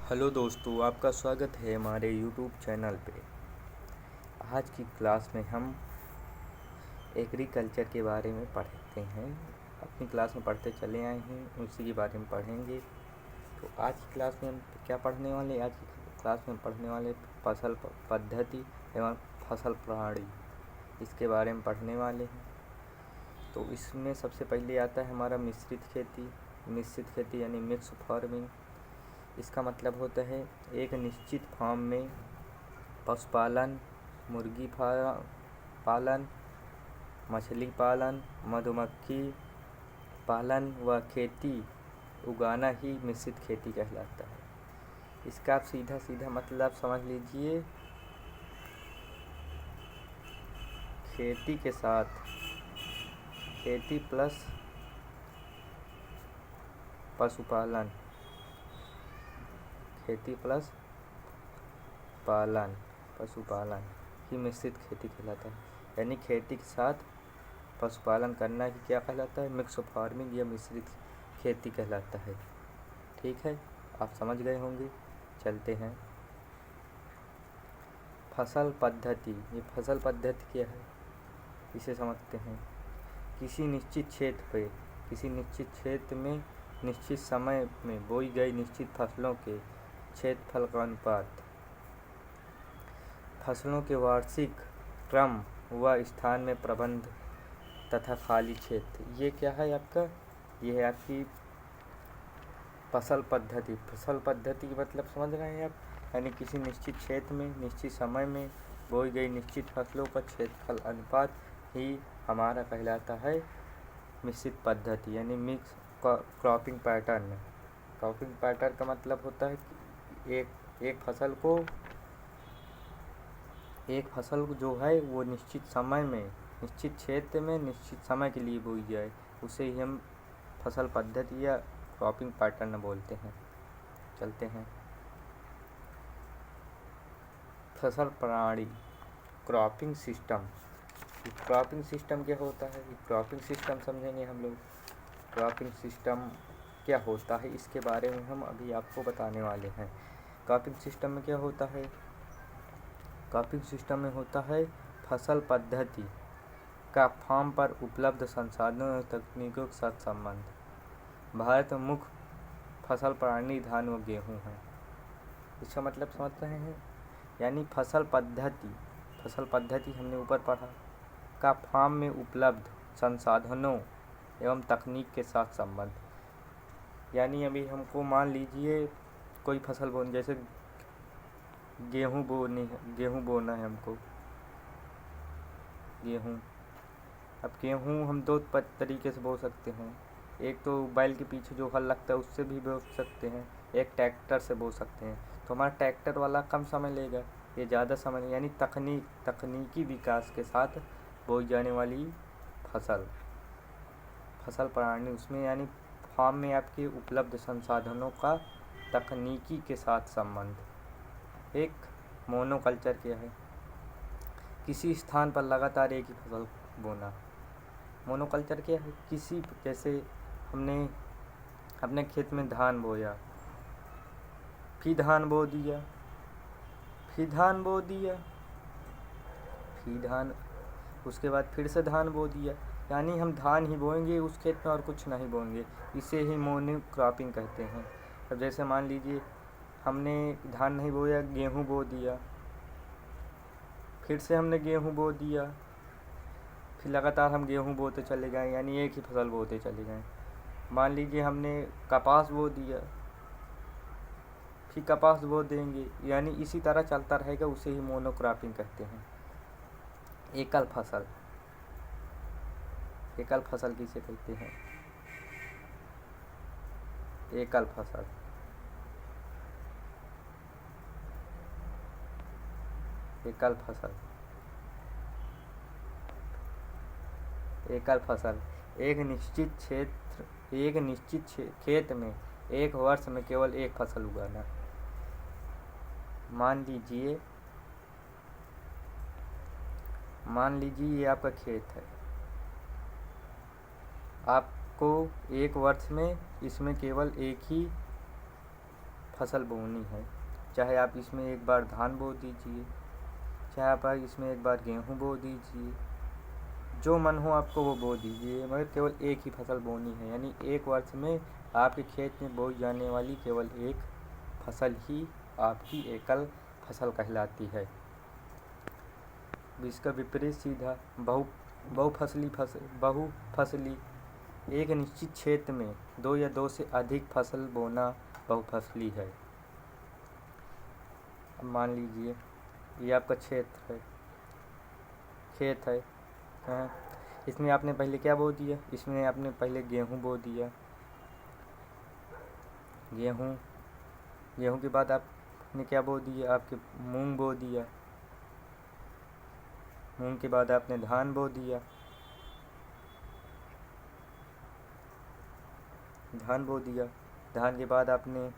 Hello दोस्तों, आपका स्वागत है हमारे यूट्यूब चैनल पे। आज की क्लास में हम एग्रीकल्चर के बारे में पढ़ते हैं। अपनी क्लास में पढ़ते चले आए हैं, उसी के बारे में पढ़ेंगे। तो आज की क्लास में हम क्या पढ़ने वाले? आज की क्लास में पढ़ने वाले फसल पद्धति एवं फसल प्रणाली, इसके बारे में पढ़ने वाले हैं। तो इसमें सबसे पहले आता है हमारा मिश्रित खेती यानी मिक्स फार्मिंग। इसका मतलब होता है एक निश्चित फार्म में पशुपालन, मुर्गी पालन, मछली पालन, मधुमक्खी पालन व खेती उगाना ही मिश्रित खेती कहलाता है। इसका आप सीधा सीधा मतलब समझ लीजिए, खेती प्लस पशुपालन, खेती प्लस पशुपालन ही मिश्रित खेती कहलाता है। यानी खेती के साथ पशुपालन करना ही क्या कहलाता है? मिक्स फार्मिंग या मिश्रित खेती कहलाता है। ठीक है, आप समझ गए होंगे। चलते हैं फसल पद्धति। ये फसल पद्धति क्या है, इसे समझते हैं। किसी निश्चित क्षेत्र में निश्चित समय में बोई गई निश्चित फसलों के क्षेत्रफल का अनुपात, फसलों के वार्षिक क्रम व स्थान में प्रबंध तथा खाली क्षेत्र। ये क्या है आपका? ये है आपकी फसल पद्धति। फसल पद्धति का मतलब समझ रहे हैं आप? यानी किसी निश्चित क्षेत्र में निश्चित समय में बोई गई निश्चित फसलों का क्षेत्रफल अनुपात ही हमारा कहलाता है मिश्रित पद्धति यानी mix cropping pattern. Cropping pattern का मतलब होता है कि एक फसल जो है वो निश्चित समय में निश्चित क्षेत्र में निश्चित समय के लिए बोई जाए, उसे ही हम फसल पद्धति या क्रॉपिंग पैटर्न बोलते हैं। चलते हैं फसल प्रणाली, क्रॉपिंग सिस्टम। क्रॉपिंग सिस्टम क्या होता है? क्रॉपिंग सिस्टम समझेंगे हम लोग। क्रॉपिंग सिस्टम क्या होता है इसके बारे में हम अभी आपको बताने वाले हैं। क्रॉपिंग सिस्टम में क्या होता है? क्रॉपिंग सिस्टम में होता है फसल पद्धति का फार्म पर उपलब्ध संसाधनों और तकनीकों के साथ संबंध। भारत में मुख्य फसल प्रणाली धान व गेहूँ है। इसका मतलब समझ रहे हैं? यानी फसल पद्धति हमने ऊपर पढ़ा का फार्म में उपलब्ध संसाधनों एवं तकनीक के साथ संबंध। यानी अभी हमको मान लीजिए कोई फसल बोनी, जैसे गेहूँ बोना है हमको। अब गेहूँ हम दो तरीके से बो सकते हैं। एक तो बैल के पीछे जो हल लगता है उससे भी बो सकते हैं, एक ट्रैक्टर से बो सकते हैं। तो हमारा ट्रैक्टर वाला कम समय लेगा, ये ज़्यादा समय, यानी तकनीकी विकास के साथ बोई जाने वाली फसल प्रणाली। उसमें यानी फार्म में आपके उपलब्ध संसाधनों का तकनीकी के साथ संबंध। एक मोनोकल्चर क्या है? किसी स्थान पर लगातार एक ही फसल बोना। मोनोकल्चर क्या है? जैसे हमने अपने खेत में धान बोया, फिर धान बो दिया, उसके बाद फिर से धान बो दिया। यानी हम धान ही बोएंगे उस खेत में और कुछ नहीं बोएंगे। इसे ही मोनो क्रॉपिंग कहते हैं। अब जैसे मान लीजिए हमने धान नहीं बोया, गेहूँ बो दिया, फिर से हमने गेहूँ बो दिया, फिर लगातार हम गेहूँ बोते चले गए, यानी एक ही फसल बोते चले गए। मान लीजिए हमने कपास बो दिया, फिर कपास बो देंगे, यानी इसी तरह चलता रहेगा। उसे ही मोनोक्रॉपिंग कहते हैं। एकल फसल किसे कहते हैं? एकल फसल एक निश्चित खेत में एक वर्ष में केवल एक फसल उगाना। मान लीजिए ये आपका खेत है, आपको एक वर्ष में इसमें केवल एक ही फसल बोनी है, चाहे आप इसमें एक बार धान बो दीजिए, चाहे आप इसमें एक बार गेहूँ बो दीजिए, जो मन हो आपको वो बो दीजिए, मगर केवल एक ही फसल बोनी है। यानी एक वर्ष में आपके खेत में बोई जाने वाली केवल एक फसल ही आपकी एकल फसल कहलाती है। इसका विपरीत सीधा बहुफसली एक निश्चित क्षेत्र में 2 या 2 से अधिक फसल बोना बहुफसली है। अब मान लीजिए ये आपका क्षेत्र है, खेत है, हाँ, इसमें आपने पहले क्या बो दिया, इसमें आपने पहले गेहूँ बो दिया, गेहूँ के बाद आपने क्या बो दिया, आपके मूंग बो दिया, मूंग के बाद आपने धान बो दिया, धान के बाद आपने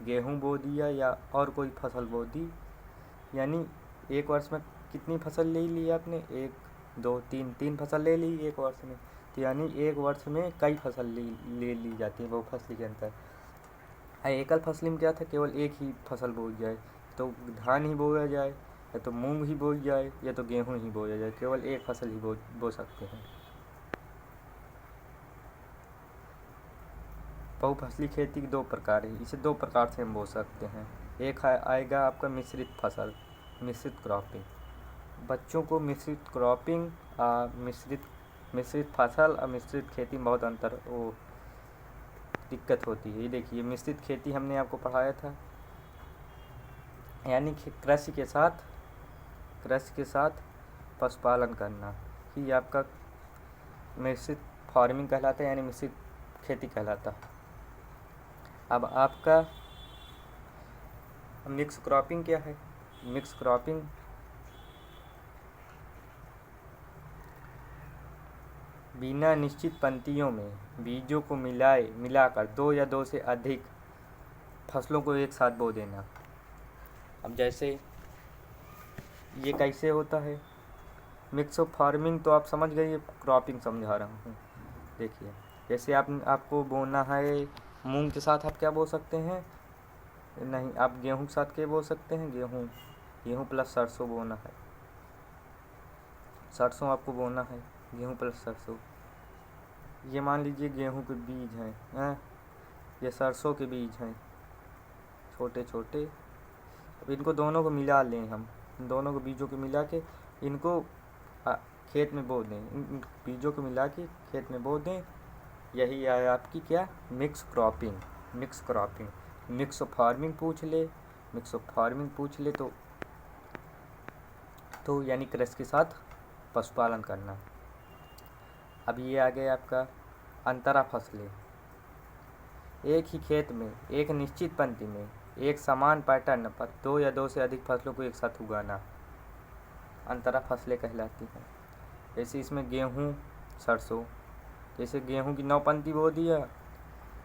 गेहूँ बो दिया या और कोई फसल बो दी। यानी एक वर्ष में कितनी फसल ले ली आपने, 1 2 3 फसल ले ली एक वर्ष में। तो यानी एक वर्ष में कई फसल ले ली जाती है बहुफसली के अंतर। एकल फसली में क्या था, केवल एक ही फसल बोई जाए, तो धान ही बोया जाए या तो मूंग ही बोई जाए या तो गेहूँ ही बोया जाए, केवल एक फसल ही बो सकते हैं। बहुफसली खेती के 2 प्रकार है, इसे 2 प्रकार से हम बो सकते हैं। एक आएगा आपका मिश्रित फसल, मिश्रित क्रॉपिंग। बच्चों को मिश्रित क्रॉपिंग, मिश्रित फसल और मिश्रित खेती में बहुत अंतर दिक्कत होती है। ये देखिए मिश्रित खेती हमने आपको पढ़ाया था, यानी कृषि के साथ पशुपालन करना ही आपका मिश्रित फार्मिंग कहलाता है, यानी मिश्रित खेती कहलाता है। अब आपका मिक्स क्रॉपिंग क्या है? मिक्स क्रॉपिंग बिना निश्चित पंक्तियों में बीजों को मिलाकर 2 या 2 से अधिक फसलों को एक साथ बो देना। अब जैसे ये कैसे होता है मिक्स फार्मिंग, तो आप समझ गए, ये क्रॉपिंग समझा रहा हूँ। देखिए जैसे आपको बोना है मूंग के साथ आप क्या बो सकते हैं, नहीं आप गेहूं के साथ क्या बो सकते हैं, गेहूं प्लस सरसों बोना है, सरसों आपको बोना है, गेहूं प्लस सरसों। ये मान लीजिए गेहूं के बीज हैं, ये सरसों के बीज हैं छोटे छोटे। अब इनको दोनों को मिला लें, हम दोनों को बीजों को मिला के इनको खेत में बो दें, इन बीजों को मिला के खेत में बो दें। यही है आपकी क्या, मिक्स क्रॉपिंग। मिक्स फार्मिंग पूछ ले तो यानी कृषि के साथ पशुपालन करना। अब ये आ गया आपका अंतरा फसलें। एक ही खेत में एक निश्चित पंक्ति में एक समान पैटर्न पर 2 या 2 से अधिक फसलों को एक साथ उगाना अंतरा फसलें कहलाती हैं। जैसे इसमें गेहूँ सरसों, जैसे गेहूँ की 9 पंक्ति बो दिया,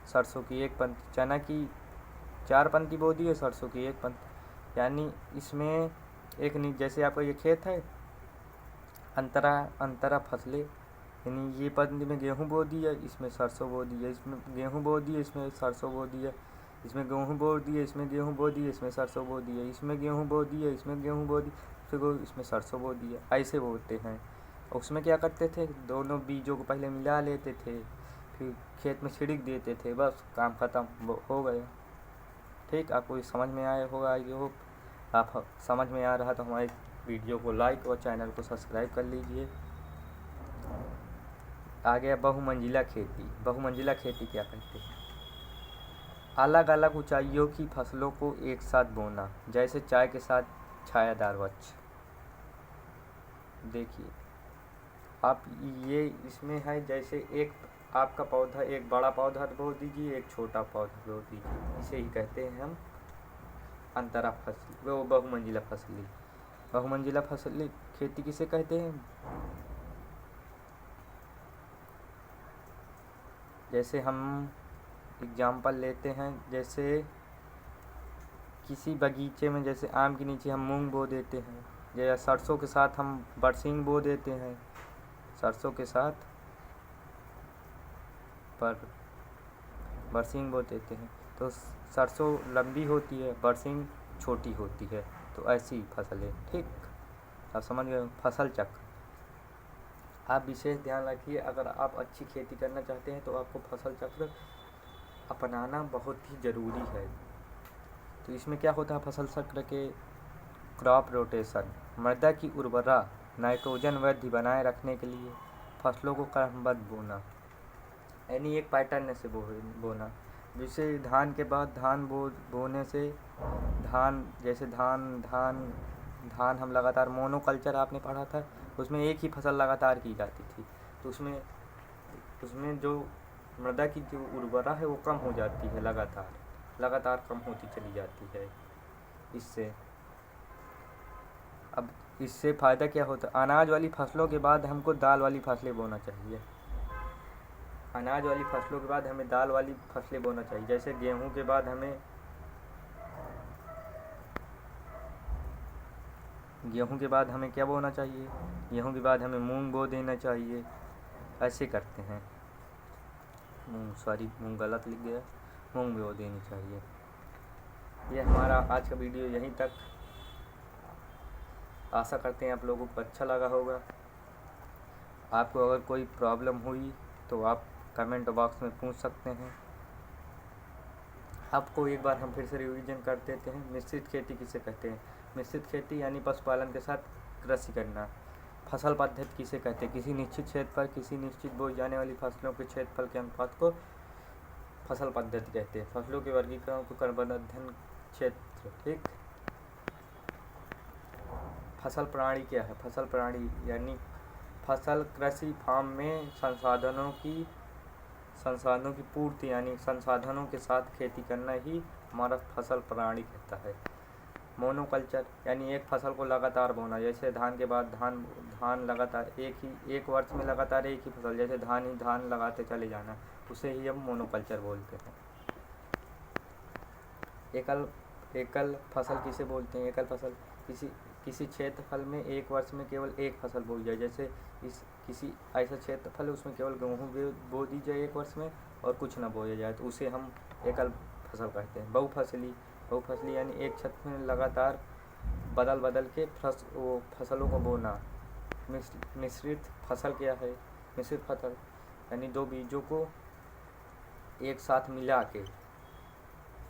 सरसों की 1 पंक्ति, चना की 4 पंक्ति बो दी है, सरसों की 1 पंक्ति। यानी इसमें जैसे आपका ये खेत है अंतरा फसलें, यानी ये पंक्ति में गेहूँ बो दिया, इसमें सरसों बो दिया, इसमें गेहूँ बो दिया, इसमें सरसों बो दिया, इसमें गेहूँ बो दिया, इसमें गेहूँ बो दिया, इसमें सरसों बो दिया, इसमें गेहूँ बो दिया, इसमें गेहूँ बो दिया, फिर इसमें सरसों बो दिया। ऐसे बोते हैं। उसमें क्या करते थे, दोनों बीजों को पहले मिला लेते थे, फिर खेत में छिड़क देते थे, बस काम ख़त्म हो गया। ठीक, आपको समझ में आया होगा। आई होप आप समझ में आ रहा तो हमारे वीडियो को लाइक और चैनल को सब्सक्राइब कर लीजिए। आ गया बहुमंजिला खेती क्या कहते हैं? अलग अलग ऊंचाइयों की फसलों को एक साथ बोना, जैसे चाय के साथ छायादार वृक्ष। देखिए आप ये इसमें है, जैसे एक आपका पौधा, एक बड़ा पौधा बो दीजिए, एक छोटा पौधा बो दीजिए, इसे ही कहते हैं हम अंतरा फसल, वो बहुमंजिला फसली खेती किसे कहते हैं? जैसे हम एग्जाम्पल लेते हैं, जैसे किसी बगीचे में जैसे आम के नीचे हम मूंग बो देते हैं, या सरसों के साथ हम बरसीम बो देते हैं, सरसों के साथ बरसीम बो देते हैं, तो सरसों लंबी होती है, बरसिंग छोटी होती है। तो ऐसी फसल है, ठीक। आप समझ गए, फसल चक्र। आप विशेष ध्यान रखिए, अगर आप अच्छी खेती करना चाहते हैं तो आपको फसल चक्र अपनाना बहुत ही ज़रूरी है। तो इसमें क्या होता है फसल चक्र के, क्रॉप रोटेशन, मृदा की उर्वरा नाइट्रोजन वृद्धि बनाए रखने के लिए फसलों को क्रमबद्ध बोना, यानी एक पैटर्न से बोना। जैसे धान के बाद धान बोने से धान, जैसे धान हम लगातार, मोनोकल्चर आपने पढ़ा था, उसमें एक ही फसल लगातार की जाती थी। तो उसमें जो मृदा की जो उर्वरा है वो कम हो जाती है, लगातार कम होती चली जाती है। अब इससे फ़ायदा क्या होता है, अनाज वाली फसलों के बाद हमको दाल वाली फसलें बोना चाहिए। अनाज वाली फसलों के बाद हमें दाल वाली फसलें बोना चाहिए। जैसे गेहूं के बाद हमें क्या बोना चाहिए, गेहूं के बाद हमें मूंग बो देना चाहिए। ऐसे करते हैं, मूंग गलत लिख गया, मूंग बो देनी चाहिए। ये हमारा आज का वीडियो यहीं तक। आशा करते हैं आप लोगों को अच्छा लगा होगा। आपको अगर कोई प्रॉब्लम हुई तो आप कमेंट बॉक्स में पूछ सकते हैं। आपको एक बार हम फिर से रिवीजन कर देते हैं। मिश्रित खेती किसे कहते हैं? मिश्रित खेती यानी पशुपालन के साथ कृषि करना। फसल पद्धति किसे कहते हैं? किसी निश्चित क्षेत्र पर किसी निश्चित बोई जाने वाली फसलों के क्षेत्रफल के अनुपात को फसल पद्धति कहते हैं। फसलों के वर्गीकरण को क्रमबद्ध क्षेत्र, ठीक। फसल प्रणाली क्या है? फसल प्रणाली यानी फसल कृषि फार्म में संसाधनों की पूर्ति, यानी संसाधनों के साथ खेती करना ही हमारा फसल प्रणाली कहता है। मोनोकल्चर यानी एक फसल को लगातार बोना, जैसे धान के बाद धान लगातार एक वर्ष में लगातार एक ही फसल, जैसे धान लगाते चले जाना, उसे ही हम मोनोकल्चर बोलते हैं। एकल फसल किसे बोलते हैं? एकल फसल किसी क्षेत्रफल में एक वर्ष में केवल एक फसल बोई जाए। जैसे किसी ऐसा क्षेत्रफल है उसमें केवल गेहूँ बो दी जाए एक वर्ष में और कुछ ना बोया जाए, तो उसे हम एकल फसल कहते हैं। बहुफसली यानी एक क्षेत्र में लगातार बदल के फसलों को बोना। मिश्रित फसल क्या है? मिश्रित फसल यानी दो बीजों को एक साथ मिला के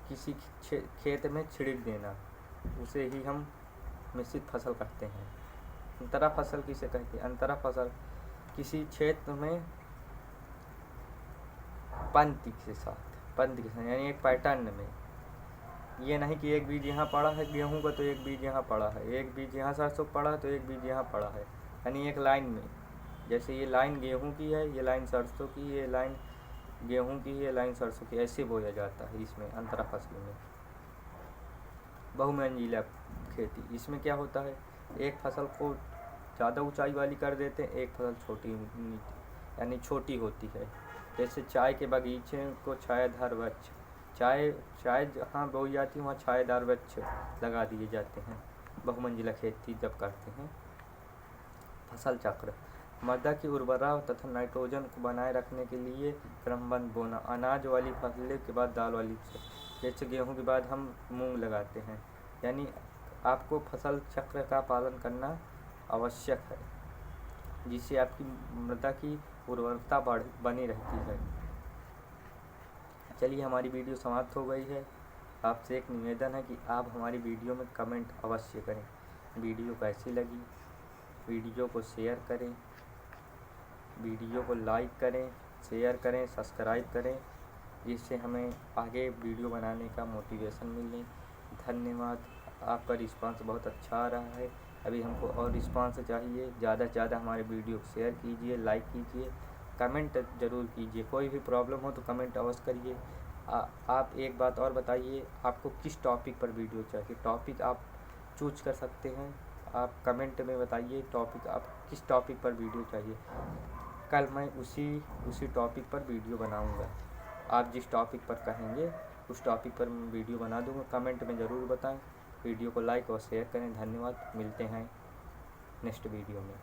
किसी खेत में छिड़क देना, उसे ही हम मिश्रित फसल कहते हैं। अंतरा फसल किसे कहते हैं? अंतरा फसल किसी क्षेत्र में पंक्ति के साथ यानी एक पैटर्न में, ये नहीं कि एक बीज यहाँ पड़ा है गेहूं का तो एक बीज यहाँ पड़ा है, एक बीज यहाँ सरसों पड़ा है तो एक बीज यहाँ पड़ा है, यानी एक लाइन में। जैसे ये लाइन गेहूं की है, ये लाइन सरसों की, ये लाइन गेहूं की, ये लाइन सरसों की, ऐसे बोया जाता है इसमें अंतरा फसल में। बहुमंजिला खेती, इसमें क्या होता है, एक फसल को ज़्यादा ऊंचाई वाली कर देते हैं, एक फसल छोटी होती है। जैसे चाय के बगीचे को छायादार वृक्ष, चाय जहाँ बोई जाती है वहाँ छायादार वृक्ष लगा दिए जाते हैं बहुमंजिला खेती जब करते हैं। फसल चक्र, मृदा की उर्वरा तथा नाइट्रोजन को बनाए रखने के लिए क्रमबद्ध बोना। अनाज वाली फसलें के बाद दाल वाली, जैसे गेहूं के बाद हम मूंग लगाते हैं, यानी आपको फसल चक्र का पालन करना आवश्यक है, जिससे आपकी मृदा की उर्वरता बनी रहती है। चलिए, हमारी वीडियो समाप्त हो गई है। आपसे एक निवेदन है कि आप हमारी वीडियो में कमेंट अवश्य करें। वीडियो कैसी लगी, वीडियो को शेयर करें, वीडियो को लाइक करें, शेयर करें, सब्सक्राइब करें, जिससे हमें आगे वीडियो बनाने का मोटिवेशन मिले। धन्यवाद। आपका रिस्पांस बहुत अच्छा आ रहा है। अभी हमको और रिस्पांस चाहिए। ज़्यादा से ज़्यादा हमारे वीडियो को शेयर कीजिए, लाइक कीजिए, कमेंट ज़रूर कीजिए। कोई भी प्रॉब्लम हो तो कमेंट अवश्य करिए। आप एक बात और बताइए, आपको किस टॉपिक पर वीडियो चाहिए? टॉपिक आप चूज कर सकते हैं। आप कमेंट में बताइए टॉपिक, आप किस टॉपिक पर वीडियो चाहिए। कल मैं उसी टॉपिक पर वीडियो बनाऊंगा। आप जिस टॉपिक पर कहेंगे उस टॉपिक पर मैं वीडियो बना दूंगा। कमेंट में ज़रूर बताएं। वीडियो को लाइक और शेयर करें। धन्यवाद। मिलते हैं नेक्स्ट वीडियो में।